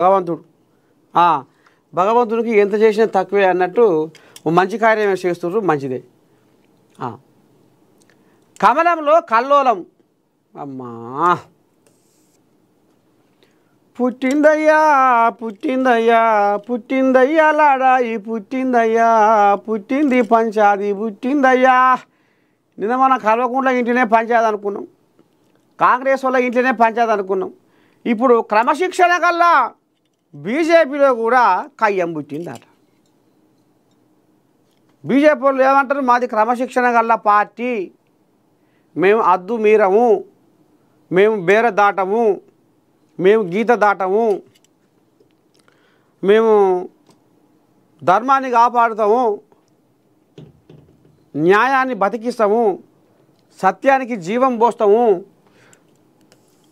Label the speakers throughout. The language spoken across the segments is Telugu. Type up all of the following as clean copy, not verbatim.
Speaker 1: భగవంతుడు భగవంతుడికి ఎంత చేసినా తక్కువే అన్నట్టు మంచి కార్యమే చేస్తున్నారు, మంచిదే. కమలంలో కల్లోలం. అమ్మా పుట్టిందయ్యా పుట్టిందయ్యా పుట్టిందయ్యా లాడాయి పుట్టిందయ్యా పుట్టింది పంచాది పుట్టిందయ్యా. నిన్న మనం కల్వకుంట్ల ఇంటినే పంచాది అనుకున్నాం, కాంగ్రెస్ వాళ్ళ ఇంటినే పంచాది అనుకున్నాం. ఇప్పుడు క్రమశిక్షణ కల్లా బీజేపీలో కూడా కయ్యం పుట్టిందట. బీజేపీ వాళ్ళు ఏమంటారు, మాది క్రమశిక్షణ గల్ల పార్టీ, మేము అద్దు మీరము, మేము బేర దాటము, మేము గీత దాటము, మేము ధర్మాన్ని కాపాడుతాము, న్యాయాన్ని బతికిస్తాము, సత్యానికి జీవం పోస్తాము,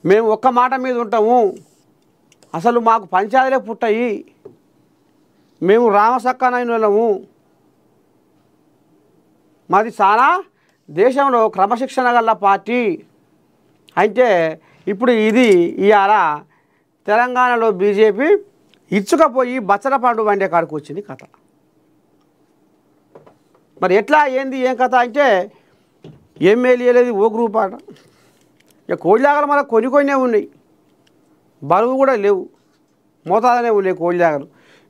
Speaker 1: మేము ఒక్క మాట మీద ఉంటాము, అసలు మాకు పంచాయతీలే పుట్టాయి, మేము రామసక్కనైన వాళ్ళము, మాది చాలా దేశంలో క్రమశిక్షణ గల పార్టీ. అయితే ఇప్పుడు ఇది ఇవాళ తెలంగాణలో బీజేపీ ఇచ్చుకపోయి బచ్చల పండు వండే కాడికి వచ్చింది కథ. మరి ఎట్లా ఏంది ఏం కథ అంటే, ఎమ్మెల్యేలేది ఓ గ్రూప్ ఆట, ఇక కోళ్ళాగలు మళ్ళీ కొన్ని ఉన్నాయి, బరువు కూడా లేవు, మోతాదనే ఉన్నాయి కోళ్ళాగలు.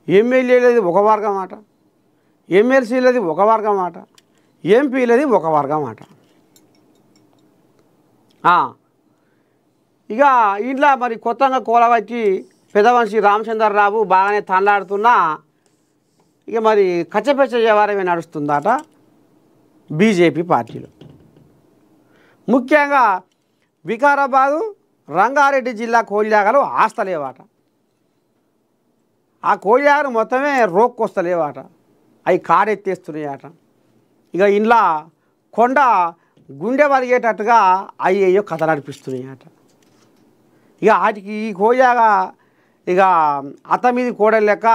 Speaker 1: ఎమ్మెల్యేలేది ఒక వర్గం ఆట, ఎమ్మెల్సీలది ఒక వర్గం ఆట, ఎంపీలది ఒక వర్గం ఆట. ఇక ఇంట్లో మరి కొత్తగా కోలవచ్చి పెదవంశి రామచంద్రరావు బాగానే తనలాడుతున్నా ఇక మరి కచ్చపెచ్చ వ్యవహారమే నడుస్తుందట బీజేపీ పార్టీలో. ముఖ్యంగా వికారాబాదు రంగారెడ్డి జిల్లా కోళ్ళాగలు ఆస్తలేవాట. ఆ కోళ్ళాగలు మొత్తమే రోక్కొస్తలేవాట, అవి కాడెత్తేస్తున్నాయట. ఇక ఇంట్లో కొండ గుండె వరిగేటట్టుగా అయ్యో కథ నడిపిస్తున్నాయట. ఇక వాటికి ఈ కోయాగా ఇక అత్త మీది కోడలు లెక్క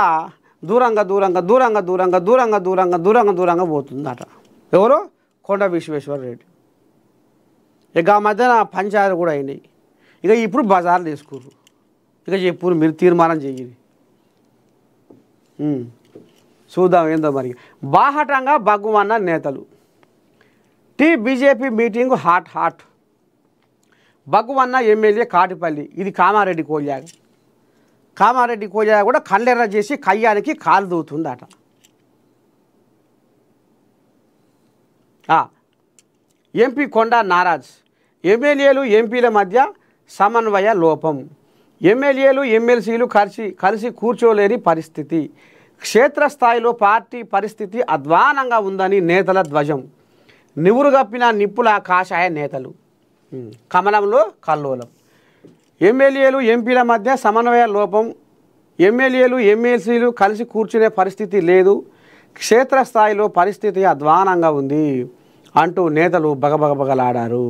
Speaker 1: దూరంగా దూరంగా దూరంగా దూరంగా దూరంగా దూరంగా దూరంగా దూరంగా పోతుందట. ఎవరు? కొండ విశ్వేశ్వర రెడ్డి. ఇక ఆ మధ్యన పంచాయతీలు కూడా అయినాయి. ఇక ఇప్పుడు బజార్లు తీసుకుర్రు. ఇక చెప్పురు, మీరు తీర్మానం చెయ్యి, చూద్దాం ఏందో మరి. బాహటంగా బగ్గుమన్న నేతలు. BJP meeting hot. బగ్గుమన్న ఎమ్మెల్యే కాటిపల్లి, ఇది కామారెడ్డి కోళ్ళాగ. కామారెడ్డి కోళ్ళాగ కూడా కళ్ళెర్ర చేసి కయ్యానికి కాలు దూతుందట. ఎంపీ కొండ నారాజ్. ఎమ్మెల్యేలు ఎంపీల మధ్య సమన్వయ లోపం. ఎమ్మెల్యేలు ఎమ్మెల్సీలు కలిసి కూర్చోలేని పరిస్థితి. క్షేత్రస్థాయిలో పార్టీ పరిస్థితి అధ్వానంగా ఉందని నేతల ధ్వజం. నివురుగప్పిన నిప్పుల కాషాయ నేతలు. కమలంలో కల్లోలం. ఎమ్మెల్యేలు ఎంపీల మధ్య సమన్వయ లోపం. ఎమ్మెల్యేలు ఎమ్మెల్సీలు కలిసి కూర్చునే పరిస్థితి లేదు. క్షేత్రస్థాయిలో పరిస్థితి అధ్వానంగా ఉంది అంటూ నేతలు బగబగబగలాడారు.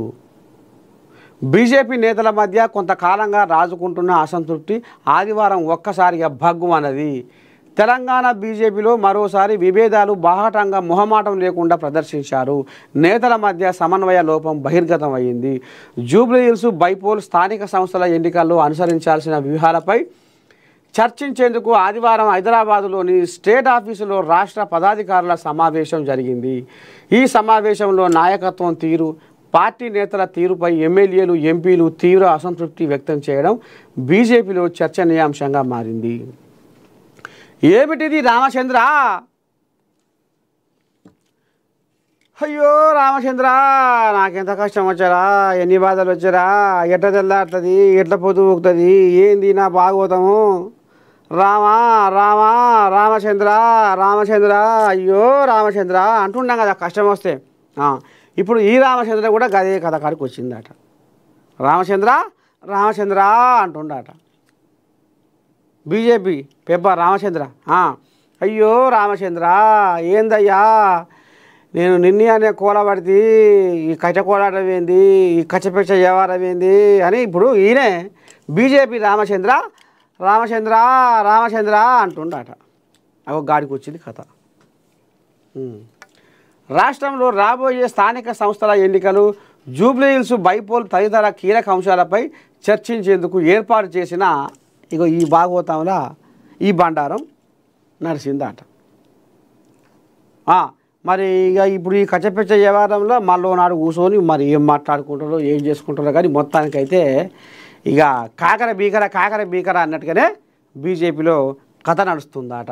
Speaker 1: బీజేపీ నేతల మధ్య కొంతకాలంగా రాజుకుంటున్న అసంతృప్తి ఆదివారం ఒక్కసారిగా భగ్గుమన్నది. తెలంగాణ బీజేపీలో మరోసారి విభేదాలు బాహటంగా మొహమాటం లేకుండా ప్రదర్శించారు. నేతల మధ్య సమన్వయ లోపం బహిర్గతం అయ్యింది. జూబ్లీహిల్స్ బైపోల్ స్థానిక సంస్థల ఎన్నికల్లో అనుసరించాల్సిన వ్యూహాలపై చర్చించేందుకు ఆదివారం హైదరాబాదులోని స్టేట్ ఆఫీసులో రాష్ట్ర పదాధికారుల సమావేశం జరిగింది. ఈ సమావేశంలో నాయకత్వం తీరు, పార్టీ నేతల తీరుపై ఎమ్మెల్యేలు ఎంపీలు తీవ్ర అసంతృప్తి వ్యక్తం చేయడం బీజేపీలో చర్చనీయాంశంగా మారింది. ఏమిటిది రామచంద్ర? అయ్యో రామచంద్ర, నాకెంత కష్టం వచ్చారా, ఎన్ని బాధలు వచ్చారా, ఎట్లా తెల్లారుతుంది, ఎట్లా పొద్దు ఊగుతుంది, ఏంది నా భాగవతము, రామా రామా రామచంద్ర రామచంద్ర అయ్యో రామచంద్ర అంటుండం కదా కష్టం వస్తే. ఇప్పుడు ఈ రామచంద్ర కూడా గదే కథ కాడికి వచ్చిందట. రామచంద్ర రామచంద్ర అంటుండట బీజేపీ పేపర్ రామచంద్ర. అయ్యో రామచంద్ర ఏందయ్యా, నేను నిన్నే అనే కోలబడితే ఈ కచ్చ కోలాటం ఏంది, ఈ కచ్చపెచ్చ వ్యవహారం ఏంది అని ఇప్పుడు ఈయనే బీజేపీ రామచంద్ర రామచంద్ర రామచంద్ర అంటుండట. ఒక గాడికి వచ్చింది కథ. రాష్ట్రంలో రాబోయే స్థానిక సంస్థల ఎన్నికలు, జూబ్లీహిల్స్ బైపోల్ తదితర కీలక అంశాలపై చర్చించేందుకు ఏర్పాటు చేసిన ఇగో ఈ భాగవతంలో ఈ బండారం నడిచిందట. మరి ఇక ఇప్పుడు ఈ కచ్చపెచ్చ వ్యవహారంలో మళ్ళీ నాడు కూర్చొని మరి ఏం మాట్లాడుకుంటారో ఏం చేసుకుంటారో కానీ మొత్తానికైతే ఇక కాకర బీకర అన్నట్టుగానే బీజేపీలో కథ నడుస్తుందట.